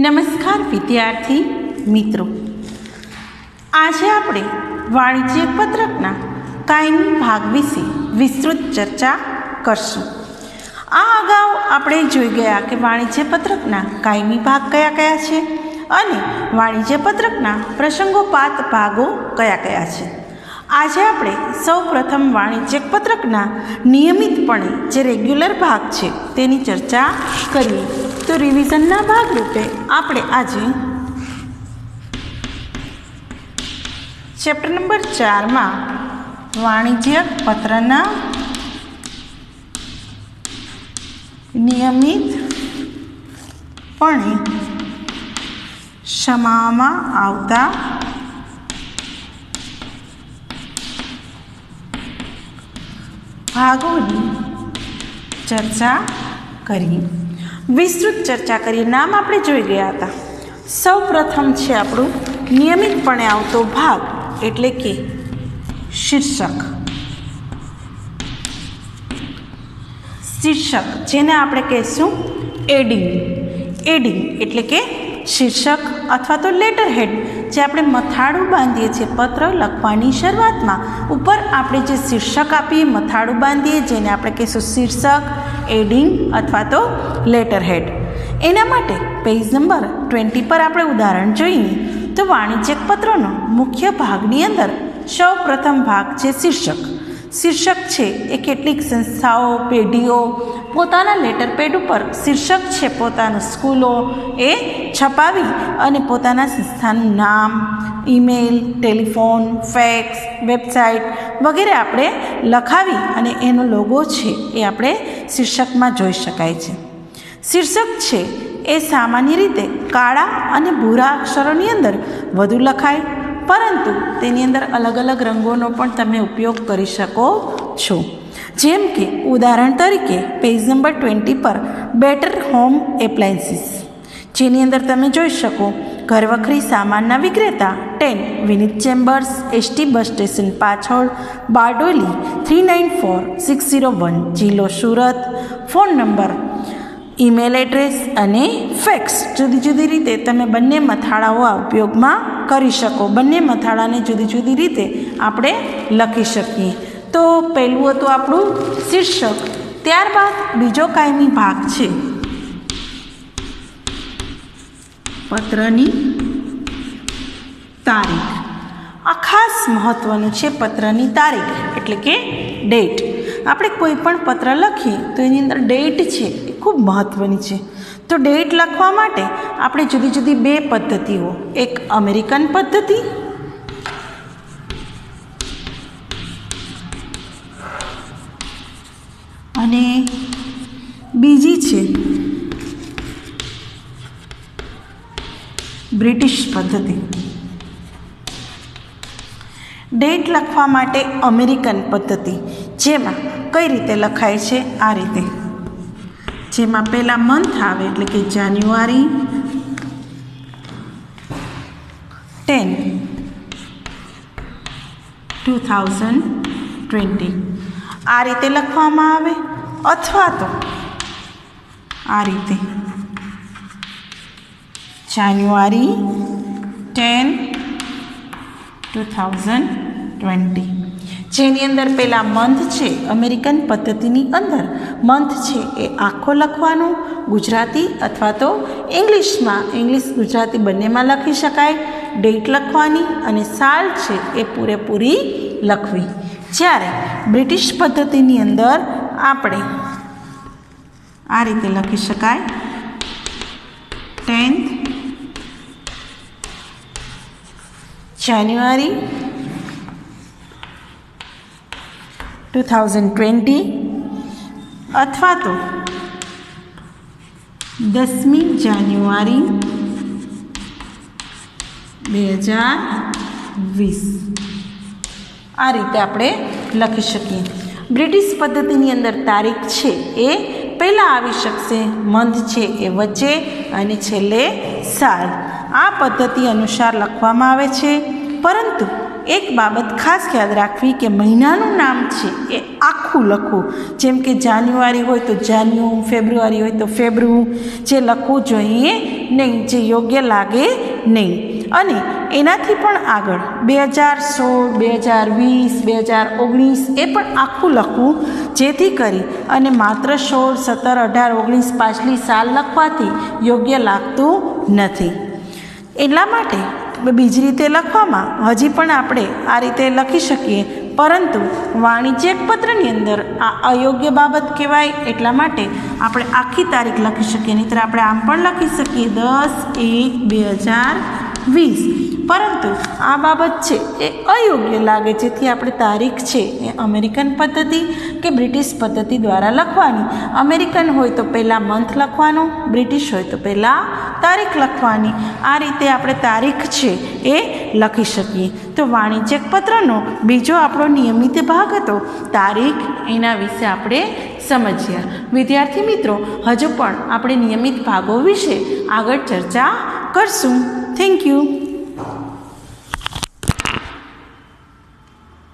નમસ્કાર વિદ્યાર્થી મિત્રો, આજે આપણે વાણિજ્ય પત્રકના કાયમી ભાગ વિશે વિસ્તૃત ચર્ચા કરશું. આ અગાઉ આપણે જોઈ ગયા કે વાણિજ્ય પત્રકના કાયમી ભાગ કયા કયા છે અને વાણિજ્ય પત્રકના પ્રસંગોપાત ભાગો કયા કયા છે. આજે આપણે સૌ પ્રથમ વાણિજ્ય પત્રકના નિયમિતપણે જે રેગ્યુલર ભાગ છે તેની ચર્ચા કરીએ. તો રિવિઝનના ભાગરૂપે આપણે આજે ચેપ્ટર નંબર 4માં વાણિજ્ય પત્રના નિયમિતપણે સમાવવામાં આવતા ભાગોની ચર્ચા કરીએ. વિસ્તૃત ચર્ચા કરીએ. નામ આપણે જોઈ ગયા હતા. સૌ પ્રથમ છે આપણું નિયમિતપણે આવતો ભાગ એટલે કે શીર્ષક. શીર્ષક જેને આપણે કહીશું એડિંગ. એડિંગ એટલે કે શીર્ષક અથવા તો લેટર હેડ, જે આપણે મથાળું બાંધીએ છીએ પત્ર લખવાની શરૂઆતમાં. ઉપર આપણે જે શીર્ષક આપીએ, મથાળું બાંધીએ, જેને આપણે કહીશું શીર્ષક, એડિંગ અથવા તો લેટર હેડ. એના માટે પેજ નંબર 20 પર આપણે ઉદાહરણ જોઈએ તો વાણિજ્યક પત્રનો મુખ્ય ભાગની અંદર સૌ પ્રથમ ભાગ છે શીર્ષક. શીર્ષક છે એ કેટલીક સંસ્થાઓ, પેઢીઓ પોતાના લેટર પેડ ઉપર શીર્ષક છે પોતાનું સ્કૂલો એ છપાવી અને પોતાના સંસ્થાનું નામ, ઈમેલ, ટેલિફોન, ફેક્સ, વેબસાઇટ વગેરે આપણે લખાવી અને એનો લોગો છે એ આપણે શીર્ષકમાં જોઈ શકાય છે. શીર્ષક છે એ સામાન્ય રીતે કાળા અને ભૂરા અક્ષરોની અંદર વધુ લખાય, પરંતુ તેની અંદર અલગ અલગ રંગોનો પણ તમે ઉપયોગ કરી શકો છો. જેમ કે ઉદાહરણ તરીકે પેજ નંબર 20 પર બેટર હોમ એપ્લાયન્સીસ, જેની અંદર તમે જોઈ શકો ઘરવખરી સામાનના વિક્રેતા 10 વિનીત ચેમ્બર્સ, એસટી બસ સ્ટેશન પાછળ, બારડોલી 394601, જિલ્લો Surat, phone number, email address અને ફેક્સ. જુદી જુદી રીતે તમે બંને મથાળાઓ આ ઉપયોગમાં કરી શકો. બંને મથાળાને જુદી જુદી રીતે આપણે લખી શકીએ. તો પહેલું હતું આપણું શીર્ષક. ત્યારબાદ બીજો કાયમી ભાગ છે પત્રની તારીખ. આ ખાસ મહત્વનું છે. પત્રની તારીખ એટલે કે ડેટ. આપણે કોઈ પણ પત્ર લખીએ તો એની અંદર ડેટ છે એ ખૂબ મહત્વની છે. તો ડેટ લખવા માટે આપણે જુદી જુદી બે પદ્ધતિઓ, એક અમેરિકન પદ્ધતિ અને બીજી છે બ્રિટિશ પદ્ધતિ. ડેટ લખવા માટે અમેરિકન પદ્ધતિ, જેમાં કઈ રીતે લખાય છે આ રીતે, જેમાં પહેલા મંથ આવે એટલે કે જાન્યુઆરી 10, 2020 આ રીતે લખવામાં આવે, અથવા તો આ રીતે જાન્યુઆરી 10, 2020, જેની અંદર પહેલાં મંથ છે. અમેરિકન પદ્ધતિની અંદર મંથ છે એ આખો લખવાનો, ગુજરાતી અથવા તો ઇંગ્લિશમાં, ઇંગ્લિશ ગુજરાતી બંનેમાં લખી શકાય. ડેટ લખવાની અને સાલ છે એ પૂરેપૂરી લખવી. જ્યારે બ્રિટિશ પદ્ધતિની અંદર આપણે આ રીતે લખી શકાય 10th જાન્યુઆરી 2020 અથવા તો 10મી જાન્યુઆરી 2020 આ રીતે આપણે લખી શકીએ. બ્રિટિશ પદ્ધતિની અંદર તારીખ છે એ પહેલાં આવી શકશે, મંથ છે એ વચ્ચે અને છેલ્લે સાલ. આ પદ્ધતિ અનુસાર લખવામાં આવે છે, પરંતુ એક બાબત ખાસ યાદ રાખવી કે મહિનાનું નામ છે એ આખું લખવું. જેમ કે જાન્યુઆરી હોય તો જાન્યુ, ફેબ્રુઆરી હોય તો ફેબ્રુ, જે લખવું જોઈએ નહીં, જે યોગ્ય લાગે નહીં. અને એનાથી પણ આગળ 2016, 2020, 2019 એ પણ આખું લખવું, જેથી કરી અને માત્ર 16, 17, 18, 19 પાછલી સાલ લખવાથી યોગ્ય લાગતું નથી. એટલા માટે બીજી રીતે લખવામાં હજી પણ આપણે આ રીતે લખી શકીએ, પરંતુ વાણિજ્યક પત્રની અંદર આ અયોગ્ય બાબત કહેવાય. એટલા માટે આપણે આખી તારીખ લખી શકીએ, નહીંતર આપણે આમ પણ લખી શકીએ 10/1/2020. પરંતુ આ બાબત છે એ અયોગ્ય લાગે, જેથી આપણે તારીખ છે એ અમેરિકન પદ્ધતિ કે બ્રિટિશ પદ્ધતિ દ્વારા લખવાની. અમેરિકન હોય તો પહેલાં મંથ લખવાનું, બ્રિટિશ હોય તો પહેલાં તારીખ લખવાની. આ રીતે આપણે તારીખ છે એ લખી શકીએ. તો વાણિજ્યક પત્રનો બીજો આપણો નિયમિત ભાગ હતો તારીખ, એના વિશે આપણે સમજ્યા. વિદ્યાર્થી મિત્રો, હજુ પણ આપણે નિયમિત ભાગો વિશે આગળ ચર્ચા કરશું. Thank you.